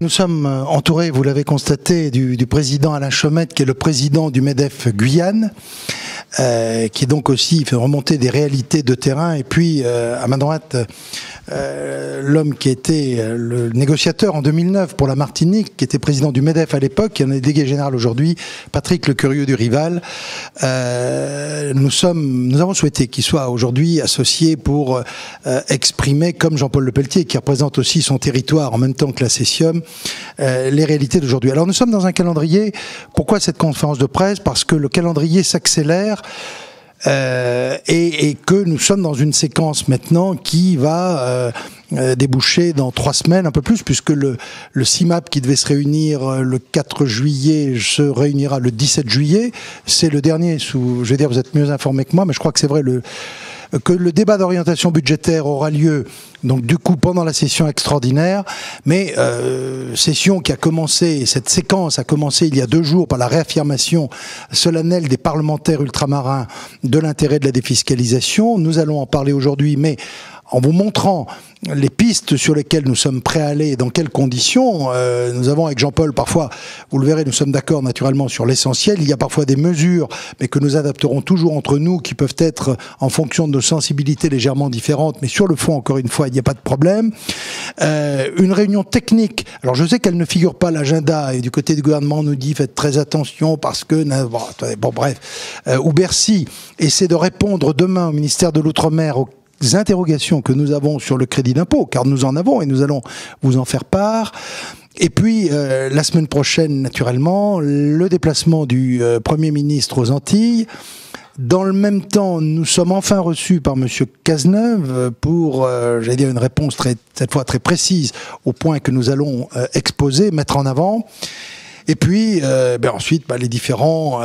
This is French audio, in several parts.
Nous sommes entourés, vous l'avez constaté, du président Alain Chaumette, qui est le président du MEDEF Guyane, qui donc aussi fait remonter des réalités de terrain. Et puis, à ma droite, l'homme qui était le négociateur en 2009 pour la Martinique, qui était président du MEDEF à l'époque, qui en est délégué général aujourd'hui, Patrick Le Curieux du Rival. Nous avons souhaité qu'il soit aujourd'hui associé pour exprimer, comme Jean-Paul Lepelletier, qui représente aussi son territoire en même temps que la Cessium, les réalités d'aujourd'hui. Alors nous sommes dans un calendrier. Pourquoi cette conférence de presse? Parce que le calendrier s'accélère. Et que nous sommes dans une séquence maintenant qui va déboucher dans 3 semaines, un peu plus, puisque le CIMAP qui devait se réunir le 4 juillet se réunira le 17 juillet. C'est le dernier, je vais dire, vous êtes mieux informés que moi, mais je crois que c'est vrai, que le débat d'orientation budgétaire aura lieu, donc du coup, pendant la session extraordinaire, mais session qui a commencé, cette séquence a commencé il y a 2 jours par la réaffirmation solennelle des parlementaires ultramarins de l'intérêt de la défiscalisation. Nous allons en parler aujourd'hui, mais en vous montrant les pistes sur lesquelles nous sommes prêts à aller et dans quelles conditions. Nous avons avec Jean-Paul, parfois, vous le verrez, nous sommes d'accord naturellement sur l'essentiel. Il y a parfois des mesures, mais que nous adapterons toujours entre nous, qui peuvent être en fonction de nos sensibilités légèrement différentes, mais sur le fond, encore une fois, il n'y a pas de problème. Une réunion technique. Alors je sais qu'elle ne figure pas à l'agenda, et du côté du gouvernement, on nous dit faites très attention parce que... Bon, bref. Où Bercy essaie de répondre demain au ministère de l'Outre-mer aux interrogations que nous avons sur le crédit d'impôt, car nous en avons et nous allons vous en faire part. Et puis, la semaine prochaine, naturellement, le déplacement du Premier ministre aux Antilles. Dans le même temps, nous sommes enfin reçus par M. Cazeneuve pour, j'allais dire, une réponse cette fois très précise au point que nous allons exposer, mettre en avant. Et puis, ensuite, les différents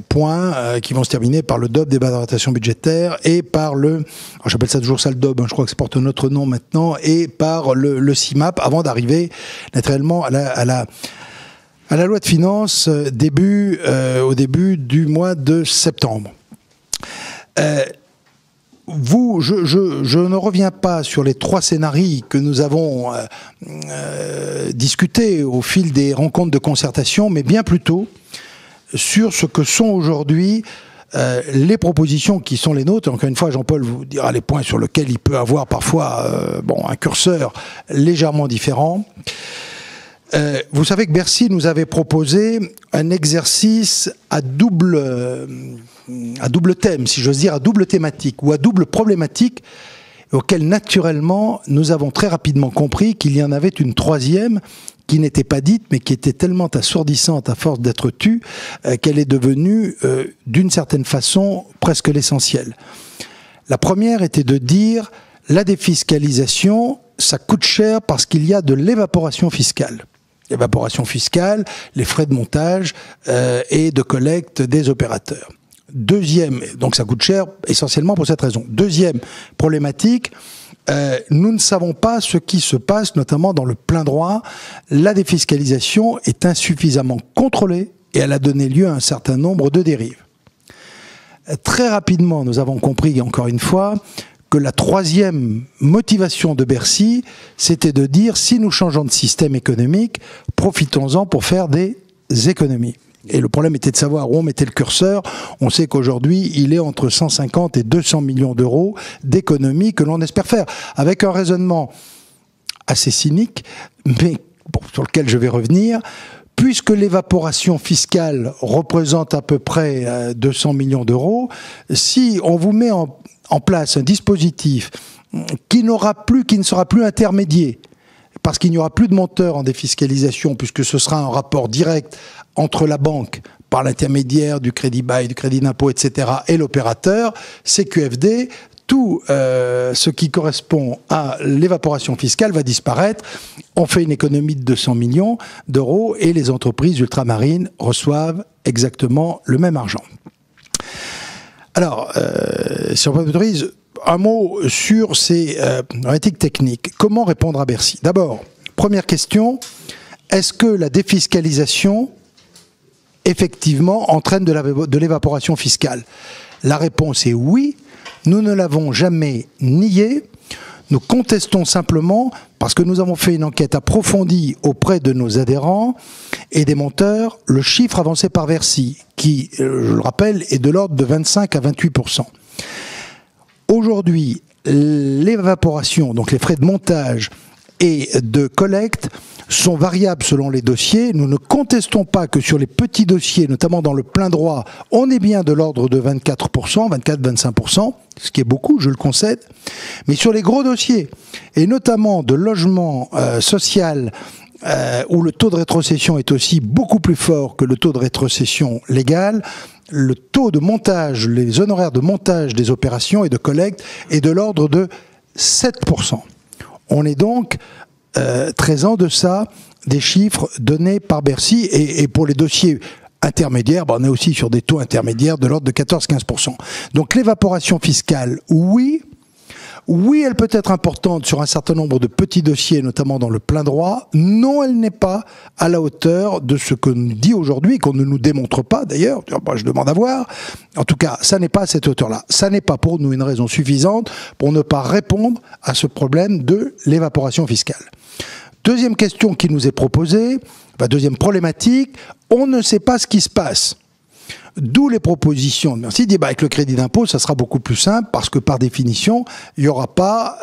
points qui vont se terminer par le DOB, débat d'orientation budgétaire, et par j'appelle ça toujours ça le DOB, je crois que ça porte notre nom maintenant, et par le CIMAP, avant d'arriver naturellement à la loi de finances au début du mois de septembre. Je ne reviens pas sur les 3 scénarios que nous avons discutés au fil des rencontres de concertation, mais bien plutôt sur ce que sont aujourd'hui les propositions qui sont les nôtres. Encore une fois, Jean-Paul vous dira les points sur lesquels il peut avoir parfois un curseur légèrement différent. Vous savez que Bercy nous avait proposé un exercice à double thème, si j'ose dire, à double thématique ou à double problématique, auquel naturellement nous avons très rapidement compris qu'il y en avait une 3e qui n'était pas dite, mais qui était tellement assourdissante à force d'être tue qu'elle est devenue, d'une certaine façon, presque l'essentiel. La première était de dire la défiscalisation, ça coûte cher parce qu'il y a de l'évaporation fiscale. L'évaporation fiscale, les frais de montage et de collecte des opérateurs. Deuxième, donc ça coûte cher essentiellement pour cette raison. Deuxième problématique, nous ne savons pas ce qui se passe, notamment dans le plein droit. La défiscalisation est insuffisamment contrôlée et elle a donné lieu à un certain nombre de dérives. Très rapidement, nous avons compris, encore une fois, que la 3e motivation de Bercy, c'était de dire, si nous changeons de système économique, profitons-en pour faire des économies. Et le problème était de savoir où on mettait le curseur. On sait qu'aujourd'hui, il est entre 150 et 200 millions d'euros d'économies que l'on espère faire. Avec un raisonnement assez cynique, mais sur lequel je vais revenir, puisque l'évaporation fiscale représente à peu près 200 millions d'euros, si on vous met en place un dispositif qui ne sera plus intermédiaire, parce qu'il n'y aura plus de monteur en défiscalisation, puisque ce sera un rapport direct entre la banque, par l'intermédiaire du crédit bail, du crédit d'impôt, etc., et l'opérateur, CQFD, tout ce qui correspond à l'évaporation fiscale va disparaître. On fait une économie de 200 millions d'euros et les entreprises ultramarines reçoivent exactement le même argent. Alors, si on m'autorise, un mot sur ces éthiques techniques. Comment répondre à Bercy? D'abord, première question, est-ce que la défiscalisation, effectivement, entraîne de l'évaporation fiscale? La réponse est oui. Nous ne l'avons jamais nié. Nous contestons simplement, parce que nous avons fait une enquête approfondie auprès de nos adhérents et des monteurs, le chiffre avancé par Bercy, qui, je le rappelle, est de l'ordre de 25 à 28%. Aujourd'hui, l'évaporation, donc les frais de montage et de collecte, sont variables selon les dossiers. Nous ne contestons pas que sur les petits dossiers, notamment dans le plein droit, on est bien de l'ordre de 24%, 24-25%, ce qui est beaucoup, je le concède. Mais sur les gros dossiers, et notamment de logement social, où le taux de rétrocession est aussi beaucoup plus fort que le taux de rétrocession légal, le taux de montage, les honoraires de montage des opérations et de collecte est de l'ordre de 7%. On est donc très en deçà des chiffres donnés par Bercy, et pour les dossiers intermédiaires, on est aussi sur des taux intermédiaires de l'ordre de 14-15%. Donc l'évaporation fiscale, oui, elle peut être importante sur un certain nombre de petits dossiers, notamment dans le plein droit. Non, elle n'est pas à la hauteur de ce que nous dit aujourd'hui, qu'on ne nous démontre pas d'ailleurs. Moi, je demande à voir. En tout cas, ça n'est pas à cette hauteur-là. Ça n'est pas pour nous une raison suffisante pour ne pas répondre à ce problème de l'évaporation fiscale. Deuxième question qui nous est proposée, deuxième problématique, on ne sait pas ce qui se passe. D'où les propositions de Bercy, dit avec le crédit d'impôt, ça sera beaucoup plus simple parce que par définition, il n'y aura pas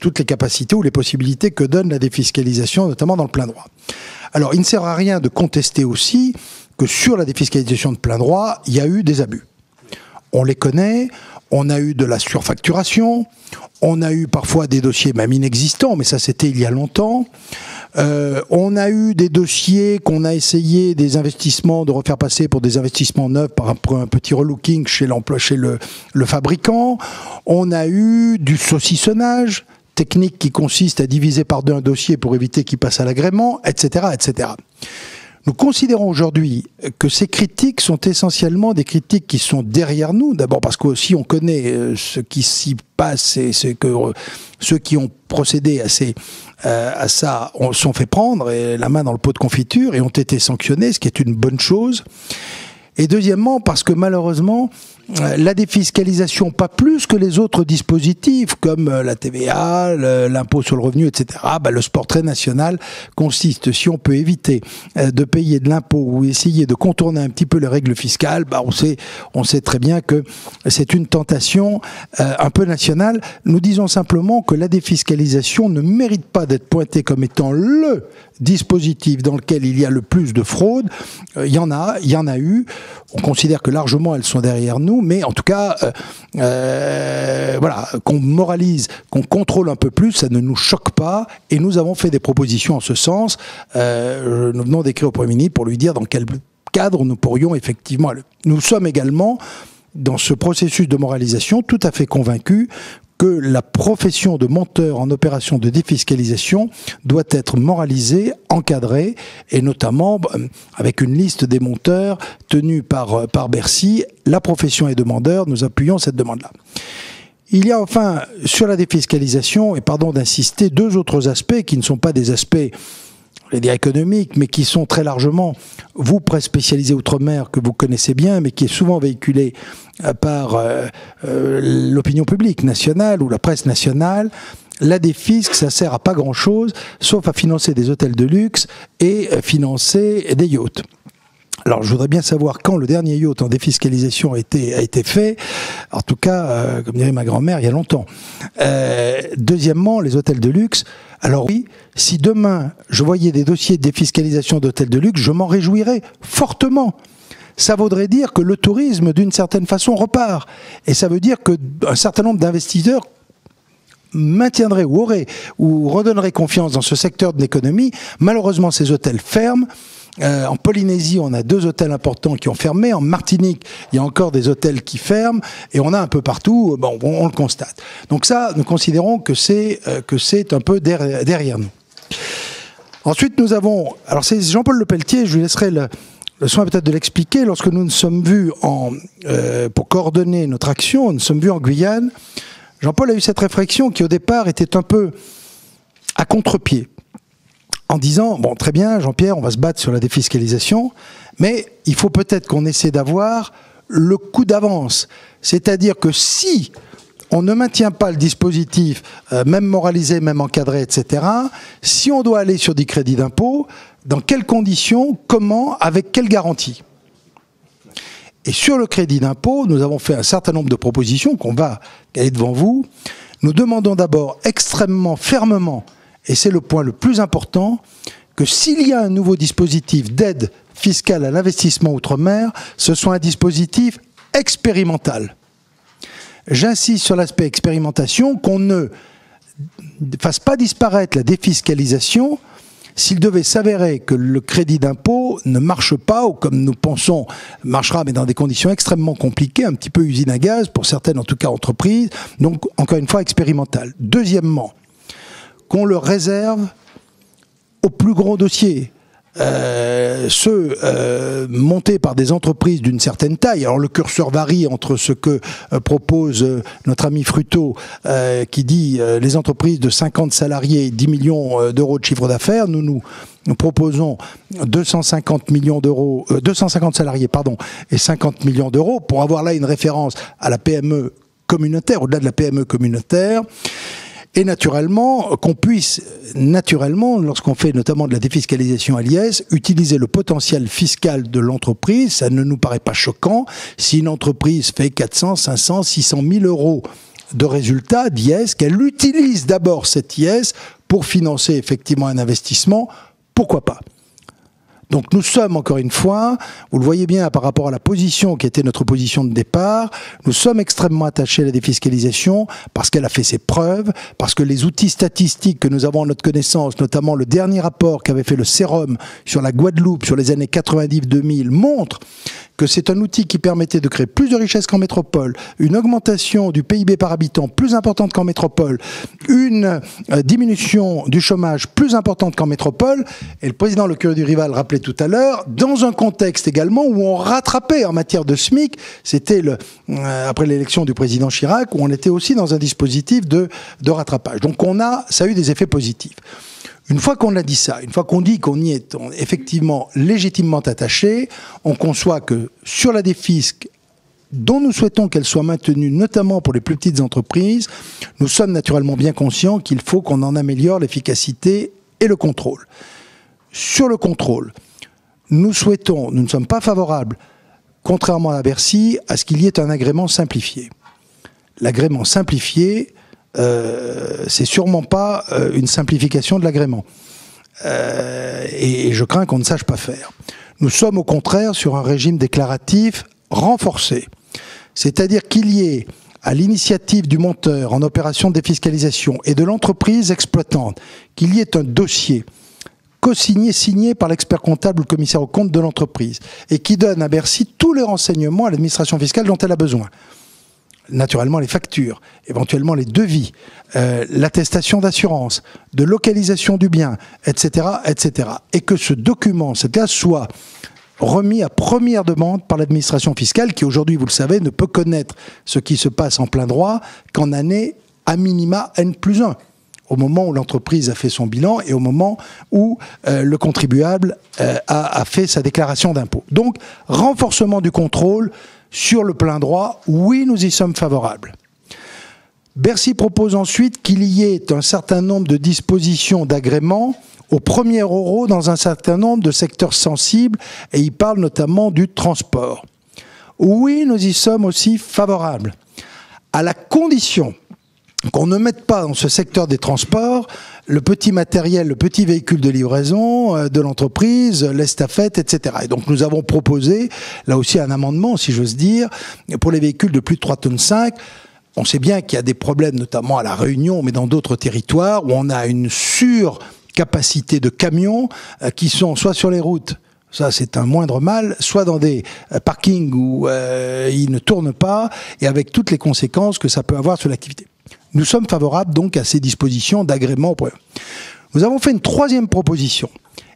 toutes les capacités ou les possibilités que donne la défiscalisation, notamment dans le plein droit. Alors, il ne sert à rien de contester aussi que sur la défiscalisation de plein droit, il y a eu des abus. On les connaît, on a eu de la surfacturation, on a eu parfois des dossiers même inexistants, mais ça c'était il y a longtemps. On a eu des dossiers qu'on a essayé, des investissements, de refaire passer pour des investissements neufs par un petit relooking chez le fabricant. On a eu du saucissonnage, technique qui consiste à diviser par deux un dossier pour éviter qu'il passe à l'agrément, etc., etc. Nous considérons aujourd'hui que ces critiques sont essentiellement des critiques qui sont derrière nous, d'abord parce qu'aussi on connaît ce qui s'y passe et ceux qui ont procédé à ça sont fait prendre la main dans le pot de confiture et ont été sanctionnés, ce qui est une bonne chose. Et deuxièmement, parce que malheureusement, la défiscalisation, pas plus que les autres dispositifs, comme la TVA, l'impôt sur le revenu, etc., le sport très national consiste, si on peut éviter de payer de l'impôt ou essayer de contourner un petit peu les règles fiscales, on sait très bien que c'est une tentation un peu nationale. Nous disons simplement que la défiscalisation ne mérite pas d'être pointée comme étant le dispositif dans lequel il y a le plus de fraude. Il y en a eu. On considère que largement elles sont derrière nous, mais en tout cas, qu'on moralise, qu'on contrôle un peu plus, ça ne nous choque pas. Et nous avons fait des propositions en ce sens. Nous venons d'écrire au Premier ministre pour lui dire dans quel cadre nous pourrions effectivement aller. Nous sommes également dans ce processus de moralisation tout à fait convaincus que la profession de monteur en opération de défiscalisation doit être moralisée, encadrée, et notamment avec une liste des monteurs tenue par Bercy. La profession est demandeur, nous appuyons cette demande-là. Il y a enfin, sur la défiscalisation, et pardon d'insister, deux autres aspects qui ne sont pas des aspects, je vais dire économiques, mais qui sont très largement, vous, presse spécialisée Outre-mer, que vous connaissez bien, mais qui est souvent véhiculée par l'opinion publique nationale ou la presse nationale. La défisc, ça sert à pas grand-chose, sauf à financer des hôtels de luxe et financer des yachts. Alors, je voudrais bien savoir quand le dernier yacht en défiscalisation a été fait. En tout cas, comme dirait ma grand-mère, il y a longtemps. Deuxièmement, les hôtels de luxe. Alors oui, si demain, je voyais des dossiers de défiscalisation d'hôtels de luxe, je m'en réjouirais fortement. Ça voudrait dire que le tourisme, d'une certaine façon, repart. Et ça veut dire qu'un certain nombre d'investisseurs maintiendraient ou redonneraient confiance dans ce secteur de l'économie. Malheureusement, ces hôtels ferment. En Polynésie, on a 2 hôtels importants qui ont fermé. En Martinique, il y a encore des hôtels qui ferment. Et on a un peu partout, on le constate. Donc ça, nous considérons que c'est un peu derrière nous. Ensuite, nous avons... Alors c'est Jean-Paul Lepelletier, je lui laisserai le soin peut-être de l'expliquer. Lorsque nous nous sommes vus pour coordonner notre action, nous nous sommes vus en Guyane, Jean-Paul a eu cette réflexion qui au départ était un peu à contre-pied. En disant, bon, très bien, Jean-Pierre, on va se battre sur la défiscalisation, mais il faut peut-être qu'on essaie d'avoir le coup d'avance. C'est-à-dire que si on ne maintient pas le dispositif, même moralisé, même encadré, etc. Si on doit aller sur des crédits d'impôt, dans quelles conditions, comment, avec quelle garantie? Et sur le crédit d'impôt, nous avons fait un certain nombre de propositions qu'on va aller devant vous. Nous demandons d'abord extrêmement fermement, et c'est le point le plus important, que s'il y a un nouveau dispositif d'aide fiscale à l'investissement outre-mer, ce soit un dispositif expérimental. J'insiste sur l'aspect expérimentation, qu'on ne fasse pas disparaître la défiscalisation s'il devait s'avérer que le crédit d'impôt ne marche pas, ou comme nous pensons, marchera, mais dans des conditions extrêmement compliquées, un petit peu usine à gaz, pour certaines en tout cas entreprises, donc encore une fois expérimental. Deuxièmement, qu'on le réserve aux plus gros dossiers. Ceux montés par des entreprises d'une certaine taille. Alors le curseur varie entre ce que propose notre ami Fruto qui dit les entreprises de 50 salariés, 10 millions d'euros de chiffre d'affaires. Nous proposons 250 millions d'euros, 250 salariés pardon, et 50 millions d'euros pour avoir là une référence à la PME communautaire, au-delà de la PME communautaire. Et naturellement, qu'on puisse, lorsqu'on fait notamment de la défiscalisation à l'IS, utiliser le potentiel fiscal de l'entreprise. Ça ne nous paraît pas choquant. Si une entreprise fait 400, 500, 600 000 euros de résultats d'IS, qu'elle utilise d'abord cet IS pour financer effectivement un investissement, pourquoi pas ? Donc nous sommes, encore une fois, vous le voyez bien par rapport à la position qui était notre position de départ, nous sommes extrêmement attachés à la défiscalisation parce qu'elle a fait ses preuves, parce que les outils statistiques que nous avons à notre connaissance, notamment le dernier rapport qu'avait fait le Sérum sur la Guadeloupe sur les années 90-2000, montrent que c'est un outil qui permettait de créer plus de richesses qu'en métropole, une augmentation du PIB par habitant plus importante qu'en métropole, une diminution du chômage plus importante qu'en métropole, et le président Le Cueur-du-Rival rappelait tout à l'heure, dans un contexte également où on rattrapait en matière de SMIC, c'était après l'élection du président Chirac, où on était aussi dans un dispositif de rattrapage. Donc ça a eu des effets positifs. Une fois qu'on a dit ça, une fois qu'on dit qu'on y est effectivement légitimement attaché, on conçoit que sur la défisque, dont nous souhaitons qu'elle soit maintenue, notamment pour les plus petites entreprises, nous sommes naturellement bien conscients qu'il faut qu'on en améliore l'efficacité et le contrôle. Sur le contrôle, nous ne sommes pas favorables, contrairement à Bercy, à ce qu'il y ait un agrément simplifié. L'agrément simplifié, c'est sûrement pas une simplification de l'agrément. Et je crains qu'on ne sache pas faire. Nous sommes au contraire sur un régime déclaratif renforcé. C'est-à-dire qu'il y ait, à l'initiative du monteur en opération de défiscalisation et de l'entreprise exploitante, qu'il y ait un dossier co-signé, signé par l'expert comptable ou le commissaire aux comptes de l'entreprise et qui donne à Bercy tous les renseignements à l'administration fiscale dont elle a besoin. Naturellement les factures, éventuellement les devis, l'attestation d'assurance, de localisation du bien, etc., etc. Et que ce document, cette gaz, soit remis à première demande par l'administration fiscale qui aujourd'hui, vous le savez, ne peut connaître ce qui se passe en plein droit qu'en année à minima N+1, au moment où l'entreprise a fait son bilan et au moment où le contribuable a fait sa déclaration d'impôt. Donc, renforcement du contrôle sur le plein droit, oui, nous y sommes favorables. Bercy propose ensuite qu'il y ait un certain nombre de dispositions d'agrément au premier euro dans un certain nombre de secteurs sensibles, et il parle notamment du transport. Oui, nous y sommes aussi favorables, à la condition qu'on ne mette pas dans ce secteur des transports le petit matériel, le petit véhicule de livraison de l'entreprise, l'estafette, etc. Et donc nous avons proposé, là aussi un amendement, si j'ose dire, pour les véhicules de plus de 3,5 tonnes. On sait bien qu'il y a des problèmes, notamment à La Réunion, mais dans d'autres territoires, où on a une surcapacité de camions qui sont soit sur les routes, ça c'est un moindre mal, soit dans des parkings où ils ne tournent pas, et avec toutes les conséquences que ça peut avoir sur l'activité. Nous sommes favorables donc à ces dispositions d'agrément. Nous avons fait une troisième proposition,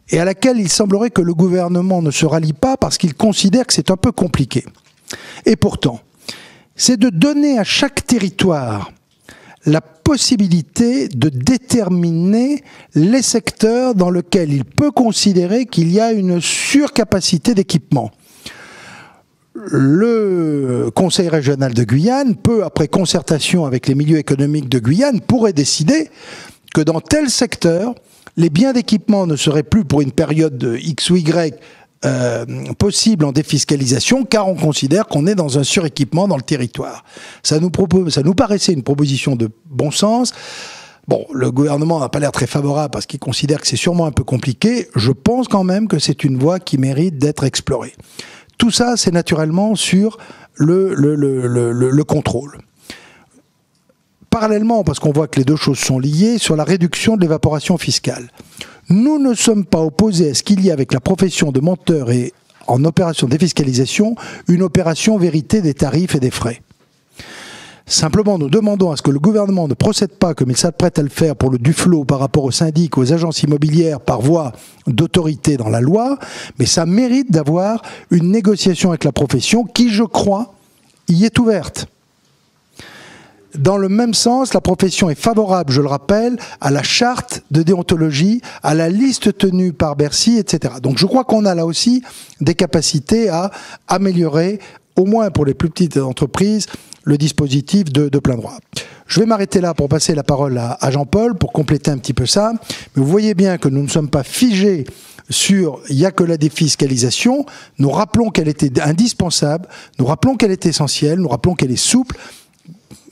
et à laquelle il semblerait que le gouvernement ne se rallie pas parce qu'il considère que c'est un peu compliqué. Et pourtant, c'est de donner à chaque territoire la possibilité de déterminer les secteurs dans lesquels il peut considérer qu'il y a une surcapacité d'équipement. le Conseil régional de Guyane peut, après concertation avec les milieux économiques de Guyane, pourrait décider que dans tel secteur, les biens d'équipement ne seraient plus pour une période de X ou Y possible en défiscalisation, car on considère qu'on est dans un suréquipement dans le territoire. Ça nous paraissait une proposition de bon sens. Bon, le gouvernement n'a pas l'air très favorable parce qu'il considère que c'est sûrement un peu compliqué. Je pense quand même que c'est une voie qui mérite d'être explorée. Tout ça, c'est naturellement sur le contrôle. Parallèlement, parce qu'on voit que les deux choses sont liées, sur la réduction de l'évaporation fiscale. Nous ne sommes pas opposés à ce qu'il y ait avec la profession de monteur et en opération de défiscalisation une opération vérité des tarifs et des frais. Simplement, nous demandons à ce que le gouvernement ne procède pas comme il s'apprête à le faire pour le Duflot par rapport aux syndics, aux agences immobilières par voie d'autorité dans la loi, mais ça mérite d'avoir une négociation avec la profession qui, je crois, y est ouverte. Dans le même sens, la profession est favorable, je le rappelle, à la charte de déontologie, à la liste tenue par Bercy, etc. Donc je crois qu'on a là aussi des capacités à améliorer, au moins pour les plus petites entreprises, le dispositif de plein droit. Je vais m'arrêter là pour passer la parole à Jean-Paul pour compléter un petit peu ça. Mais vous voyez bien que nous ne sommes pas figés sur il n'y a que la défiscalisation. Nous rappelons qu'elle était indispensable, nous rappelons qu'elle est essentielle, nous rappelons qu'elle est souple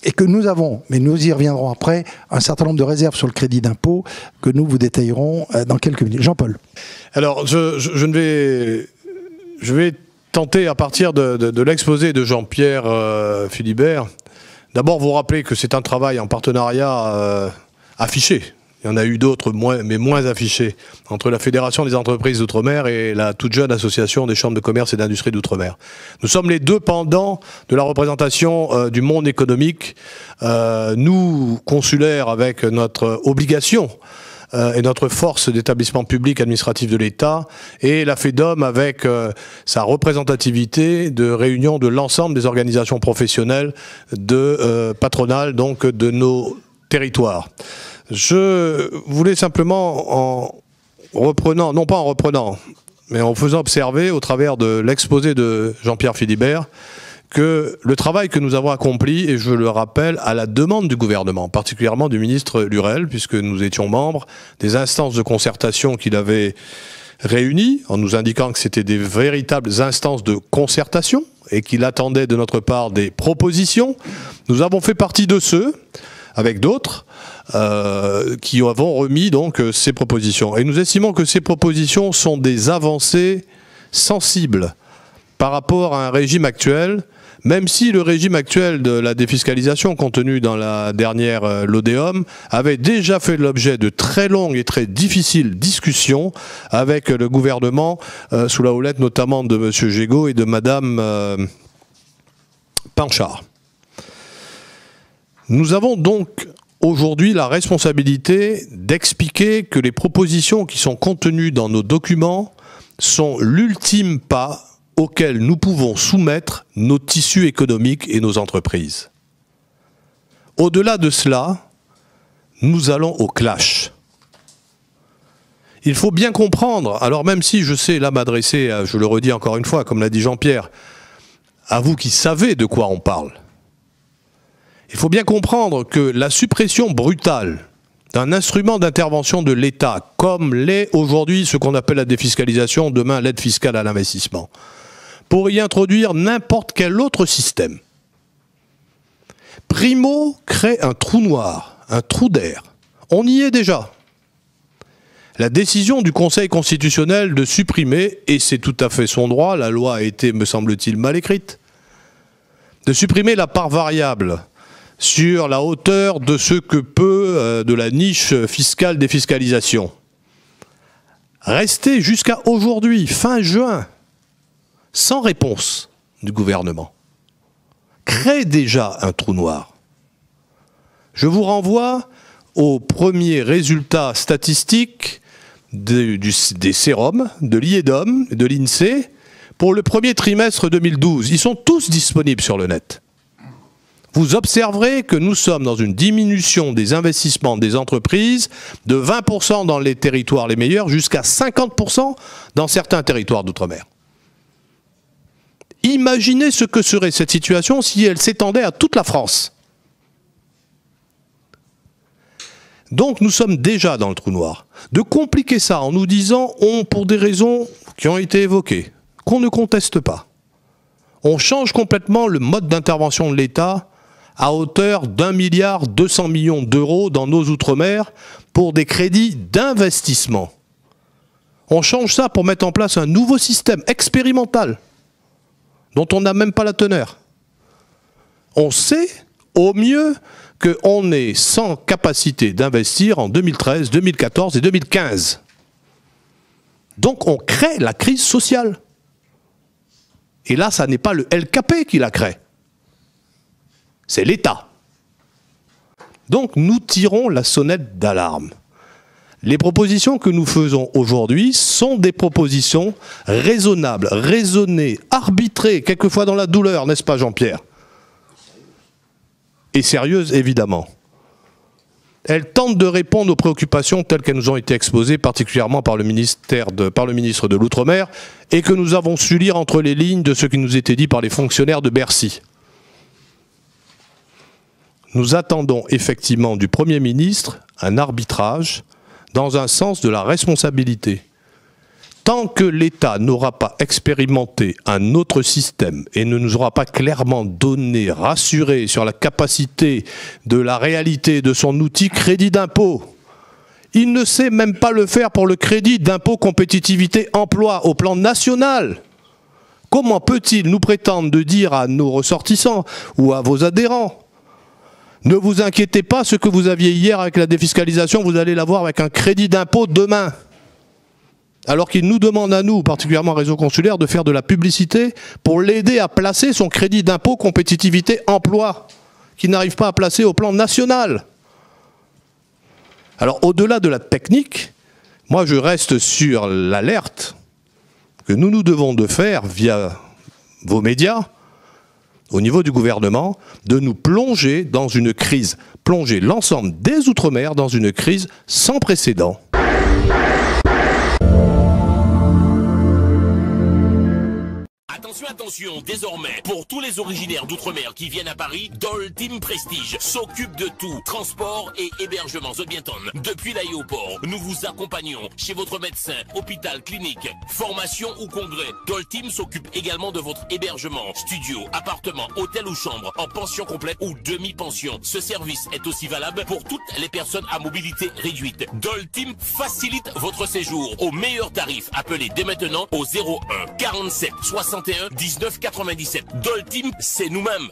et que nous avons, mais nous y reviendrons après, un certain nombre de réserves sur le crédit d'impôt que nous vous détaillerons dans quelques minutes. Jean-Paul. Alors, je vais tenter à partir de l'exposé de Jean-Pierre Philibert, d'abord vous rappeler que c'est un travail en partenariat affiché. Il y en a eu d'autres, mais moins affichés, entre la Fédération des entreprises d'outre-mer et la toute jeune association des chambres de commerce et d'industrie d'outre-mer. Nous sommes les deux pendants de la représentation du monde économique, nous, consulaires, avec notre obligation et notre force d'établissement public administratif de l'État, et la FEDOM avec sa représentativité de réunion de l'ensemble des organisations professionnelles patronales donc de nos territoires. Je voulais simplement, en reprenant, non pas en reprenant, mais en faisant observer au travers de l'exposé de Jean-Pierre Philibert, que le travail que nous avons accompli, et je le rappelle, à la demande du gouvernement, particulièrement du ministre Lurel, puisque nous étions membres des instances de concertation qu'il avait réunies, en nous indiquant que c'était des véritables instances de concertation, et qu'il attendait de notre part des propositions. Nous avons fait partie de ceux, avec d'autres, qui avons remis donc ces propositions. Et nous estimons que ces propositions sont des avancées sensibles par rapport à un régime actuel, même si le régime actuel de la défiscalisation contenu dans la dernière LODEOM avait déjà fait l'objet de très longues et très difficiles discussions avec le gouvernement, sous la houlette notamment de M. Gégaud et de Mme Panchard. Nous avons donc aujourd'hui la responsabilité d'expliquer que les propositions qui sont contenues dans nos documents sont l'ultime pas auquel nous pouvons soumettre nos tissus économiques et nos entreprises. Au-delà de cela, nous allons au clash. Il faut bien comprendre, alors même si je sais là m'adresser, je le redis encore une fois, comme l'a dit Jean-Pierre, à vous qui savez de quoi on parle, il faut bien comprendre que la suppression brutale d'un instrument d'intervention de l'État, comme l'est aujourd'hui ce qu'on appelle la défiscalisation, demain l'aide fiscale à l'investissement, pour y introduire n'importe quel autre système, primo crée un trou noir, un trou d'air. On y est déjà. La décision du Conseil constitutionnel de supprimer, et c'est tout à fait son droit, la loi a été, me semble-t-il, mal écrite, de supprimer la part variable sur la hauteur de ce que peut, de la niche fiscale défiscalisation. Rester jusqu'à aujourd'hui, fin juin, sans réponse du gouvernement, crée déjà un trou noir. Je vous renvoie aux premiers résultats statistiques des sérums, de l'IEDOM, de l'INSEE, pour le premier trimestre 2012. Ils sont tous disponibles sur le net. Vous observerez que nous sommes dans une diminution des investissements des entreprises de 20% dans les territoires les meilleurs jusqu'à 50% dans certains territoires d'outre-mer. Imaginez ce que serait cette situation si elle s'étendait à toute la France. Donc nous sommes déjà dans le trou noir. De compliquer ça en nous disant, pour des raisons qui ont été évoquées, qu'on ne conteste pas, on change complètement le mode d'intervention de l'État à hauteur d'1,2 milliard d'euros dans nos outre-mer pour des crédits d'investissement. On change ça pour mettre en place un nouveau système expérimental dont on n'a même pas la teneur. On sait au mieux qu'on est sans capacité d'investir en 2013, 2014 et 2015. Donc on crée la crise sociale. Et là, ça n'est pas le LKP qui la crée. C'est l'État. Donc nous tirons la sonnette d'alarme. Les propositions que nous faisons aujourd'hui sont des propositions raisonnables, raisonnées, arbitrées, quelquefois dans la douleur, n'est-ce pas Jean-Pierre? Et sérieuses, évidemment. Elles tentent de répondre aux préoccupations telles qu'elles nous ont été exposées, particulièrement par le ministre de l'Outre-mer, et que nous avons su lire entre les lignes de ce qui nous était dit par les fonctionnaires de Bercy. Nous attendons effectivement du Premier ministre un arbitrage dans un sens de la responsabilité. Tant que l'État n'aura pas expérimenté un autre système et ne nous aura pas clairement donné, rassuré sur la capacité de la réalité de son outil crédit d'impôt, il ne sait même pas le faire pour le crédit d'impôt compétitivité emploi au plan national. Comment peut-il nous prétendre de dire à nos ressortissants ou à vos adhérents: ne vous inquiétez pas, ce que vous aviez hier avec la défiscalisation, vous allez l'avoir avec un crédit d'impôt demain. Alors qu'il nous demande à nous, particulièrement Réseau Consulaire, de faire de la publicité pour l'aider à placer son crédit d'impôt compétitivité emploi, qu'il n'arrive pas à placer au plan national. Alors au-delà de la technique, moi je reste sur l'alerte que nous devons de faire via vos médias, au niveau du gouvernement, de nous plonger dans une crise, plonger l'ensemble des Outre-mer dans une crise sans précédent. Attention, désormais, pour tous les originaires d'Outre-mer qui viennent à Paris, Dole Team Prestige s'occupe de tout, transport et hébergement. Depuis l'aéroport, nous vous accompagnons chez votre médecin, hôpital, clinique, formation ou congrès. Dole Team s'occupe également de votre hébergement, studio, appartement, hôtel ou chambre, en pension complète ou demi-pension. Ce service est aussi valable pour toutes les personnes à mobilité réduite. Dole Team facilite votre séjour au meilleur tarif. Appelez dès maintenant au 01 47 61 19 97. Dole Team, c'est nous-mêmes.